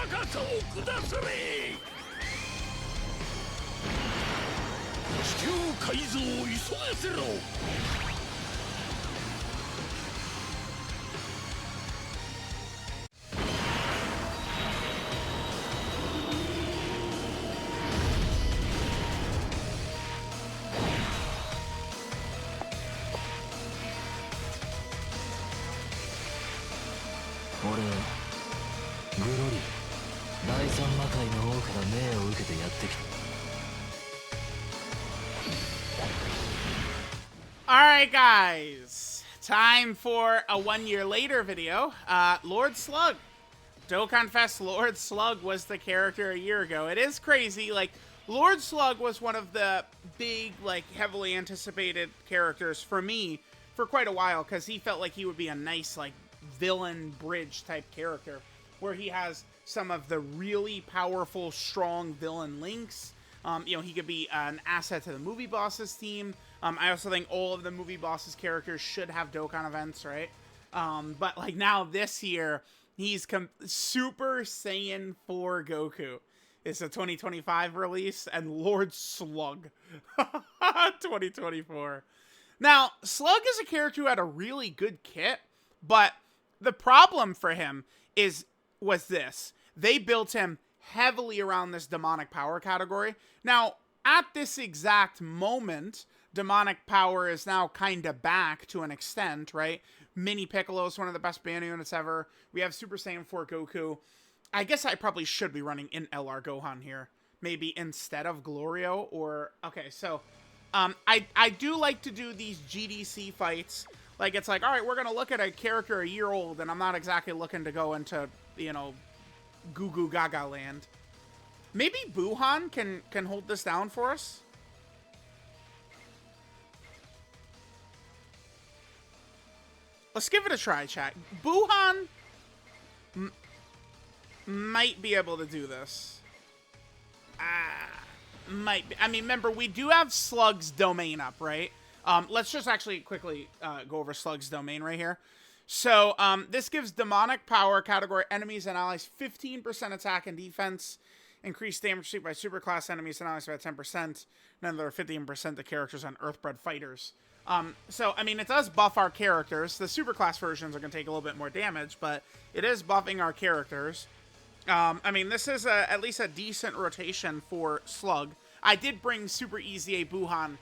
高さを下され。地球改造を急がせろ。俺グロリ第三魔界の王から命を受けてやってきた。 Alright guys, time for a 1 year later video. Lord Slug. DOKKANFEST Lord Slug was the character a year ago. It is crazy, like, Lord Slug was one of the big, like, heavily anticipated characters for me for quite a while, because he felt like he would be a nice, like, villain bridge type character, where he has some of the really powerful, strong villain links. You know, he could be an asset to the movie bosses team. I also think all of the movie bosses characters should have Dokkan events, right? But like now this year, he's Super Saiyan 4 Goku. It's a 2025 release, and Lord Slug 2024. Now, Slug is a character who had a really good kit, but the problem for him was this. They built him heavily around this demonic power category. Now, at this exact moment, demonic power is now kind of back to an extent, right? Mini Piccolo is one of the best band units ever. We have Super Saiyan 4 Goku. I guess I probably should be running in LR Gohan here, maybe instead of Glorio, or okay, so I do like to do these GDC fights. Like, it's like, all right, we're gonna look at a character a year old, and I'm not exactly looking to go into, you know, Goo Goo Gaga land. Maybe Buhan can hold this down for us. Let's give it a try, chat. Buhan might be able to do this. Might be. I mean, remember, we do have Slug's domain up, right? Let's just actually quickly go over Slug's domain right here. So, this gives demonic power category enemies and allies 15% attack and defense, increased damage received by superclass enemies and allies by 10%, and another 15% to characters on Earthbred fighters. So, I mean, it does buff our characters. The superclass versions are going to take a little bit more damage, but it is buffing our characters. I mean, this is at least a decent rotation for Slug. I did bring Super Easy A Buhan,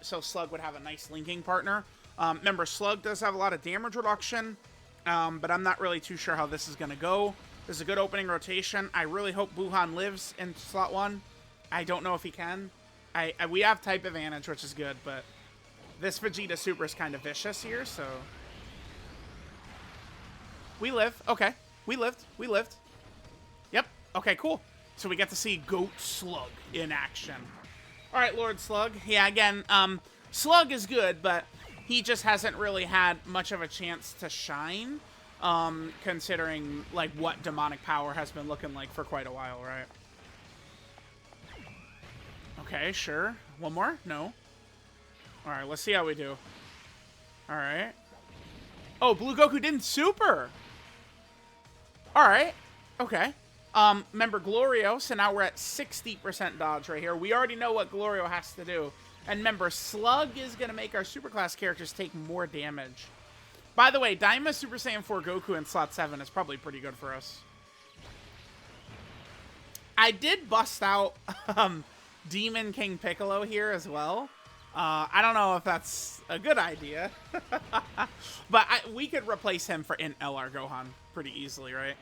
so Slug would have a nice linking partner. Remember, Slug does have a lot of damage reduction, but I'm not really too sure how this is going to go. This is a good opening rotation. I really hope Buhan lives in slot 1. I don't know if he can. We have type advantage, which is good, but this Vegeta Super is kind of vicious here, so... We live. Okay. We lived. We lived. Yep. Okay, cool. So we get to see Goat Slug in action. Alright, Lord Slug. Yeah, again, Slug is good, but he just hasn't really had much of a chance to shine, considering, like, what demonic power has been looking like for quite a while, right? Okay, sure. One more? No. Alright, let's see how we do. Alright. Oh, Blue Goku didn't super! Alright. Okay. Remember Glorio, so now we're at 60% dodge right here. We already know what Glorio has to do. And remember, Slug is going to make our superclass characters take more damage. By the way, Daima Super Saiyan 4 Goku in slot 7 is probably pretty good for us. I did bust out Demon King Piccolo here as well. I don't know if that's a good idea. But we could replace him for in LR Gohan pretty easily, right?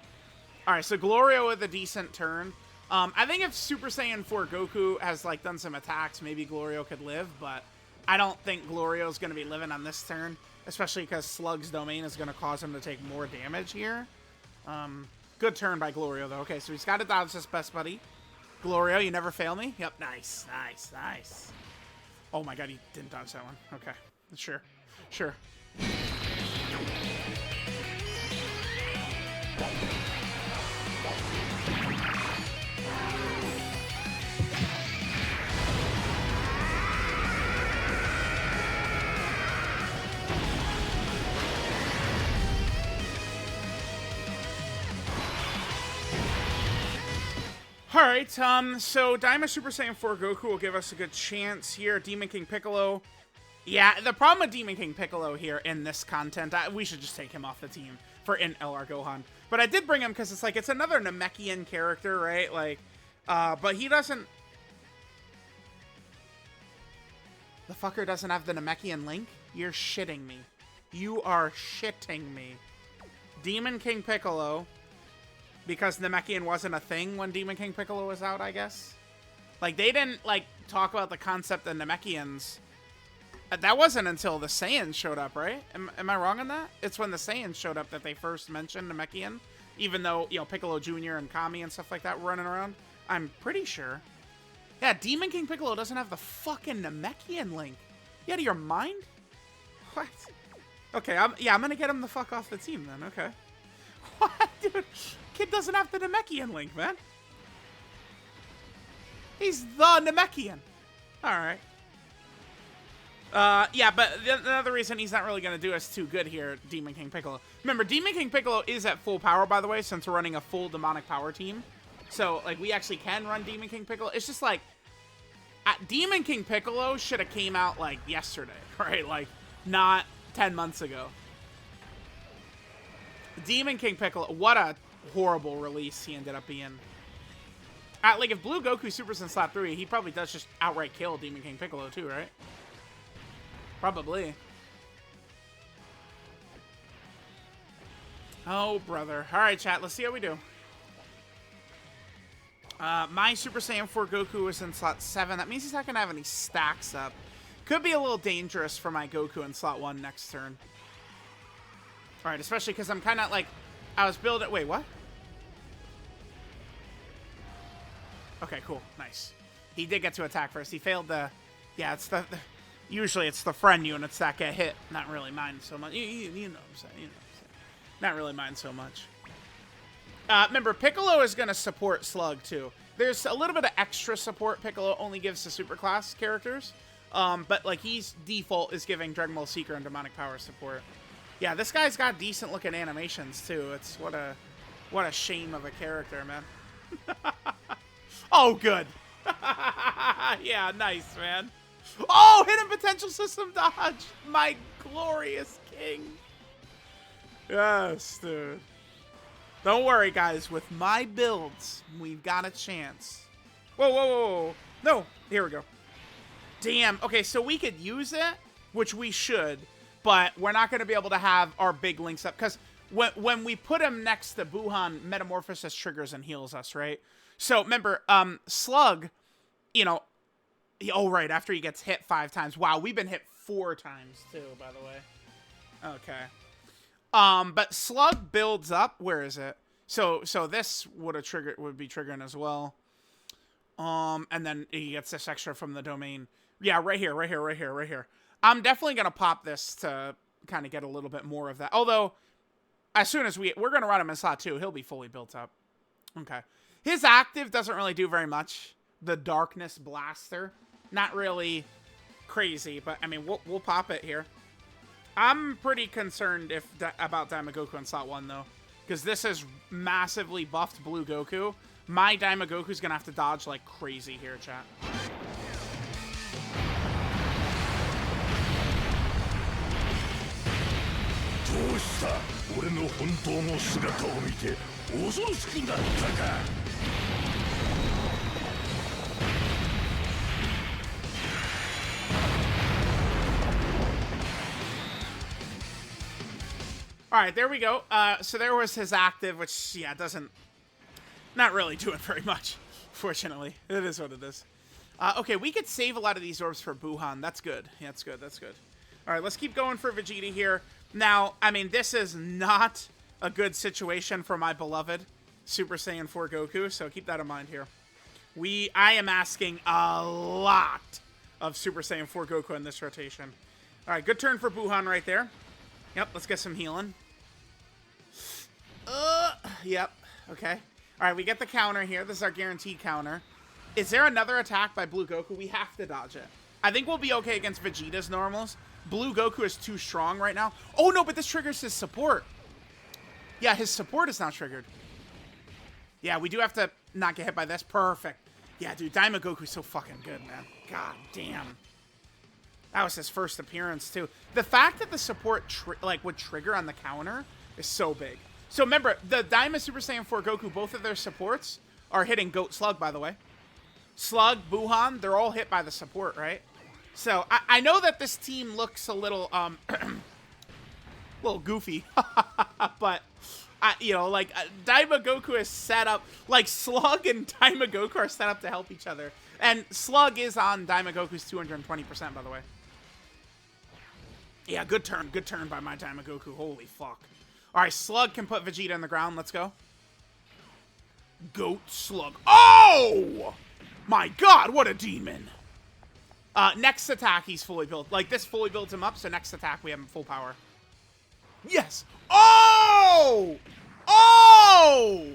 Alright, so Glorio with a decent turn. I think if Super Saiyan 4 Goku has, like, done some attacks, maybe Glorio could live, but I don't think Glorio's going to be living on this turn, especially because Slug's domain is going to cause him to take more damage here. Good turn by Glorio, though. Okay, so he's got to dodge this best buddy. Glorio, you never fail me? Yep, nice, nice, nice. Oh my god, he didn't dodge that one. Okay, sure, sure. Alright, so Daima Super Saiyan 4 Goku will give us a good chance here. Demon King Piccolo. Yeah, the problem with Demon King Piccolo here in this content, we should just take him off the team for in LR Gohan. But I did bring him because it's like, it's another Namekian character, right? Like, but he doesn't... The fucker doesn't have the Namekian link? You're shitting me. You are shitting me. Demon King Piccolo... Because Namekian wasn't a thing when Demon King Piccolo was out, I guess. Like, they didn't, like, talk about the concept of Namekians. That wasn't until the Saiyans showed up, right? Am I wrong on that? It's when the Saiyans showed up that they first mentioned Namekian. Even though, you know, Piccolo Jr. and Kami and stuff like that were running around. I'm pretty sure. Yeah, Demon King Piccolo doesn't have the fucking Namekian link. You out of your mind? What? Okay, I'm gonna get him the fuck off the team then, okay. What, dude? Kid doesn't have the Namekian link, man. He's the Namekian. Alright. Yeah, but another reason he's not really going to do us too good here, Demon King Piccolo. Remember, Demon King Piccolo is at full power, by the way, since we're running a full demonic power team. So, like, we actually can run Demon King Piccolo. It's just like, Demon King Piccolo should have came out, like, yesterday, right? Like, not 10 months ago. Demon King Piccolo, what a horrible release he ended up being. Like, if Blue Goku Supers in Slap 3, he probably does just outright kill Demon King Piccolo too, right? Probably. Oh, brother. Alright, chat, let's see how we do. My Super Saiyan 4 Goku is in slot 7. That means he's not going to have any stacks up. Could be a little dangerous for my Goku in slot 1 next turn. Alright, especially because I'm kind of like... I was building... Wait, what? Okay, cool. Nice. He did get to attack first. He failed the... Yeah, it's the usually it's the friend units that get hit. Not really mine so much. You know what I'm saying. You know what I'm saying. Not really mine so much. Remember, Piccolo is going to support Slug, too. There's a little bit of extra support Piccolo only gives to superclass characters. But, like, he's default is giving Dragon Ball Seeker and Demonic Power support. Yeah, this guy's got decent-looking animations, too. It's what a shame of a character, man. Oh, good. Yeah, nice, man. Oh, hidden potential system dodge. My glorious king. Yes, dude. Don't worry, guys. With my builds, we've got a chance. Whoa, whoa, whoa, whoa. No. Here we go. Damn. Okay, so we could use it, which we should, but we're not going to be able to have our big links up. Because when we put him next to Buhan, Metamorphosis triggers and heals us, right? So, remember, Slug, you know... Oh, right, after he gets hit 5 times. Wow, we've been hit 4 times, too, by the way. Okay. But Slug builds up. Where is it? So this would be triggering as well. And then he gets this extra from the domain. Yeah, right here, right here, right here, right here. I'm definitely gonna pop this to kind of get a little bit more of that. Although, as soon as we're gonna run him in slot 2, he'll be fully built up. Okay. His active doesn't really do very much. The Darkness Blaster, not really crazy, but I mean we'll pop it here. I'm pretty concerned about Daima Goku in slot 1, though. Because this is massively buffed Blue Goku. My Daima Goku's going to have to dodge like crazy here, chat. Alright, there we go. So there was his active, which, yeah, not really doing very much, fortunately. It is what it is. Okay, we could save a lot of these orbs for Buhan. That's good. Yeah, that's good, that's good. Alright, let's keep going for Vegeta here. Now, I mean, this is not a good situation for my beloved Super Saiyan 4 Goku, so keep that in mind here. I am asking a lot of Super Saiyan 4 Goku in this rotation. Alright, good turn for Buhan right there. Yep, let's get some healing. Yep, okay. Alright, we get the counter here. This is our guaranteed counter. Is there another attack by Blue Goku? We have to dodge it. I think we'll be okay against Vegeta's normals. Blue Goku is too strong right now. Oh, no, but this triggers his support. Yeah, his support is not triggered. Yeah, we do have to not get hit by this. Perfect. Yeah, dude, Daima Goku's so fucking good, man. God damn. That was his first appearance, too. The fact that the support, would trigger on the counter is so big. So remember, the Daima Super Saiyan 4 Goku, both of their supports are hitting Goat Slug, by the way. Slug, Buhan, they're all hit by the support, right? So, I know that this team looks a little, little goofy. But, you know, like, Daima Goku is set up, like, Slug and Daima Goku are set up to help each other. And Slug is on Daima Goku's 220%, by the way. Yeah, good turn by my Daima Goku. Holy fuck. Alright, Slug can put Vegeta in the ground. Let's go. Goat Slug. Oh! My god, what a demon. Next attack, he's fully built. Like, this fully builds him up, so next attack, we have him full power. Yes! Oh! Oh!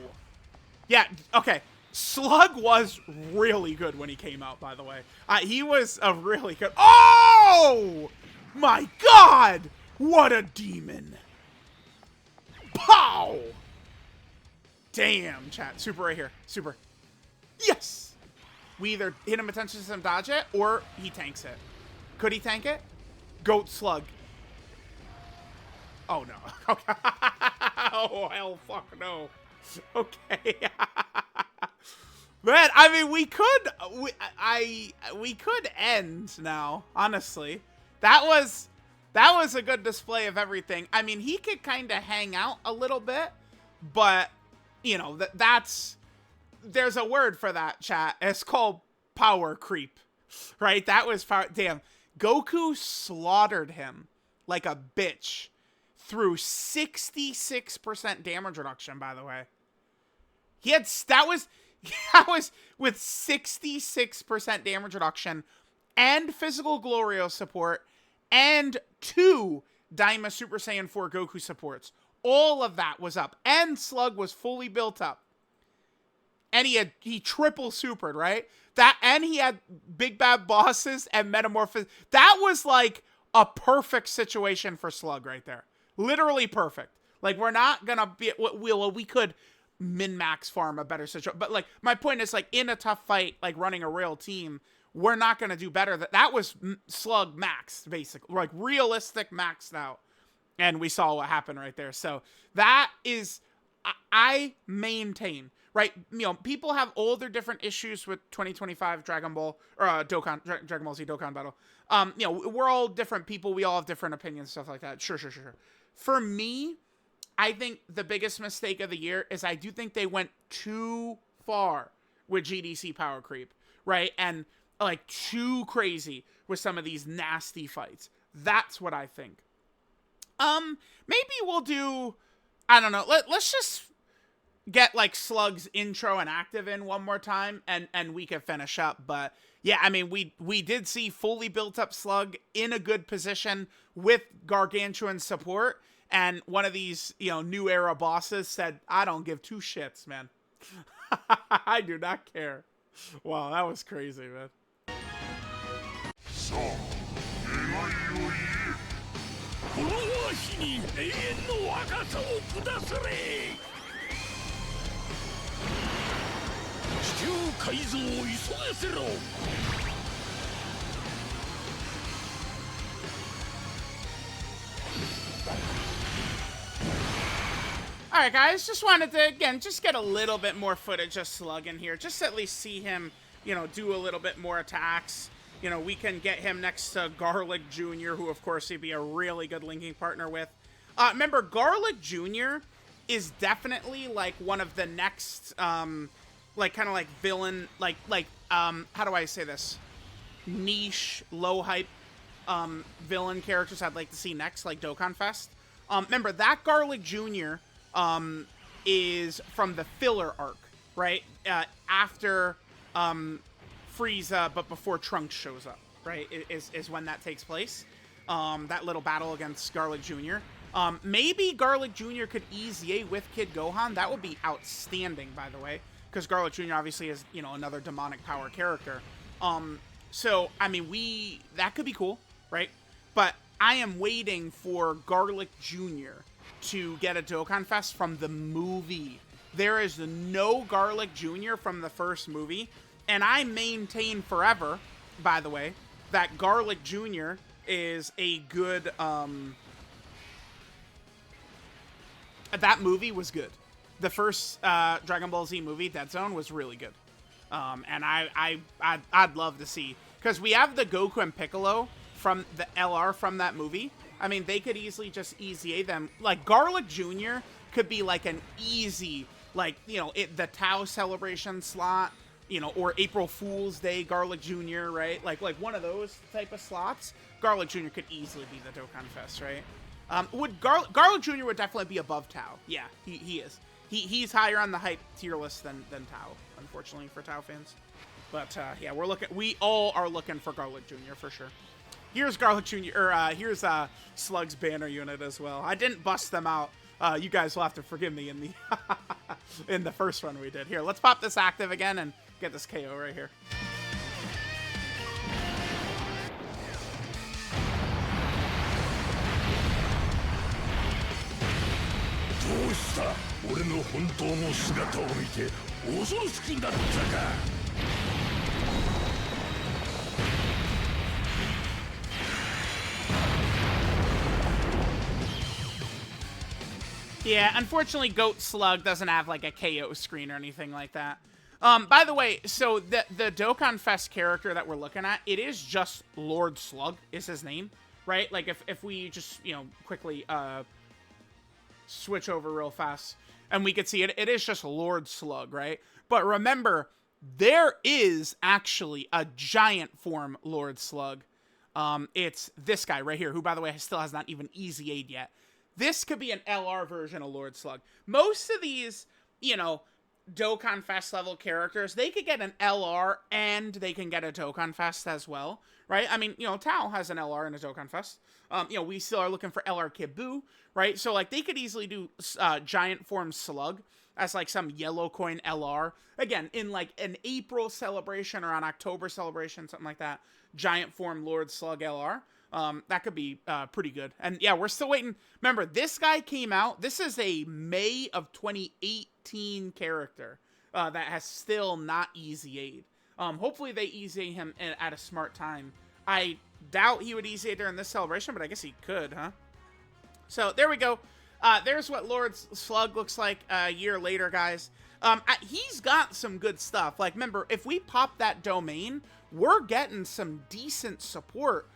Yeah, okay. Slug was really good when he came out, by the way. He was a really good... Oh! My god! What a demon. Pow! Damn, chat. Super right here. Super. Yes! We either hit him attention system, dodge it, or he tanks it. Could he tank it? Goat Slug. Oh, no. Okay. Oh, hell fuck no. Okay. Man, I mean, we could end now, honestly. That was a good display of everything. I mean, he could kind of hang out a little bit, but, you know, there's a word for that, chat. It's called power creep, right? That was power. Damn, Goku slaughtered him like a bitch through 66% damage reduction, by the way. That was with 66% damage reduction and physical Glorio support and 2 Daima Super Saiyan 4 Goku supports. All of that was up. And Slug was fully built up. And he triple supered, right? And he had Big Bad Bosses and Metamorphosis. That was like a perfect situation for Slug right there. Literally perfect. Like, we're not gonna be, we could min-max farm a better situation. But, like, my point is, like, in a tough fight, like, running a real team, we're not gonna do better. That was Slug max, basically. Like, realistic maxed out. And we saw what happened right there. So, that is, I maintain, right? You know, people have all their different issues with 2025 Dragon Ball, or Dragon Ball Z Dokkan Battle. You know, we're all different people. We all have different opinions, stuff like that. Sure. For me, I think the biggest mistake of the year is I do think they went too far with GDC power creep, right? And, like, too crazy with some of these nasty fights. That's what I think. Maybe we'll do, I don't know, let's just get, like, Slug's intro and active in one more time, and we can finish up. But yeah, I mean, we did see fully built up Slug in a good position with gargantuan support, and one of these, you know, new era bosses said, I don't give two shits, man. I do not care. Wow, that was crazy, man. Alright, guys, just wanted to, again, just get a little bit more footage of Slug in here. Just at least see him, you know, do a little bit more attacks. You know, we can get him next to Garlic Jr., who, of course, he'd be a really good linking partner with. Remember, Garlic Jr. is definitely, like, one of the next, like, kind of like villain, how do I say this? Niche, low-hype, villain characters I'd like to see next, like Dokkan Fest. Remember, that Garlic Jr., is from the filler arc, right? After, Frieza, but before Trunks shows up, right? Is when that takes place. That little battle against Garlic Jr. Maybe Garlic Jr. could ease Ye with Kid Gohan. That would be outstanding, by the way, because Garlic Jr. obviously is, you know, another demonic power character. So, I mean, that could be cool, right? But I am waiting for Garlic Jr. to get a Dokkan Fest from the movie there is no Garlic Jr. from the first movie. And I maintain forever, by the way, that Garlic Jr. is a good, that movie was good. The first Dragon Ball Z movie, Dead Zone, was really good. And I'd love to see, because we have the Goku and Piccolo from the LR from that movie. I mean, they could easily just easy A them. Like, Garlic Jr. could be like an easy, like, you know, the Tao celebration slot, you know, or April Fool's Day Garlic Jr., right? Like one of those type of slots. Garlic Jr. could easily be the Dokkan Fest, right? Garlic Jr. would definitely be above Tao. Yeah, he is. He's higher on the hype tier list than Tao, unfortunately, for Tao fans. But yeah, we all are looking for Garlic Jr. for sure. Here's Garlic Jr. or here's Slug's banner unit as well. I didn't bust them out. You guys will have to forgive me in the in the first one we did. Here, let's pop this active again and get this KO right here. どうした俺の本当の姿を見て恐ろしくなったか Yeah, unfortunately, Goat Slug doesn't have like a KO screen or anything like that. By the way, so the Dokkan Fest character that we're looking at, it is just Lord Slug is his name, right? Like if we just, you know, quickly switch over real fast and we could see it, it is just Lord Slug, right? But remember, there is actually a giant form Lord Slug. It's this guy right here, who, by the way, still has not even easy aid yet. This could be an LR version of Lord Slug. Most of these, you know, Dokkan Fest level characters, they could get an LR and they can get a Dokkan Fest as well, right? I mean, you know, Tao has an LR and a Dokkan Fest. You know, we still are looking for LR Kid Buu, right? So, like, they could easily do Giant Form Slug as, like, some yellow coin LR. Again, in, like, an April celebration or an October celebration, something like that. Giant Form Lord Slug LR. That could be pretty good. And yeah, we're still waiting. Remember, this guy came out. This is a May of 2018 character that has still not easy aid. Hopefully they easy him at a smart time. I doubt he would easy aid during this celebration, but I guess he could, huh? So there we go. There's what Lord Slug looks like a year later, guys. He's got some good stuff. Like, remember, if we pop that domain, we're getting some decent support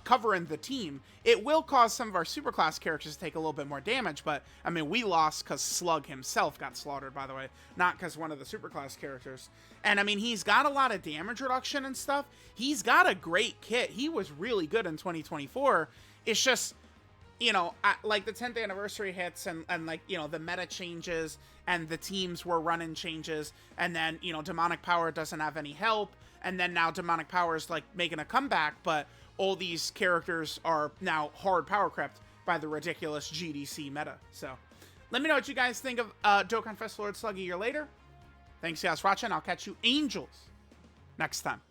covering the team. It will cause some of our superclass characters to take a little bit more damage, but, I mean, we lost because Slug himself got slaughtered, by the way, not because one of the superclass characters. And, I mean, he's got a lot of damage reduction and stuff. He's got a great kit. He was really good in 2024. It's just, you know, like, the 10th anniversary hits and, like, you know, the meta changes and the teams were running changes, and then, you know, Demonic Power doesn't have any help, and then now Demonic Power is, like, making a comeback, but all these characters are now hard power crept by the ridiculous GDC meta. So, let me know what you guys think of Dokkan Fest Lord Slug a year later. Thanks, guys, for watching. I'll catch you angels next time.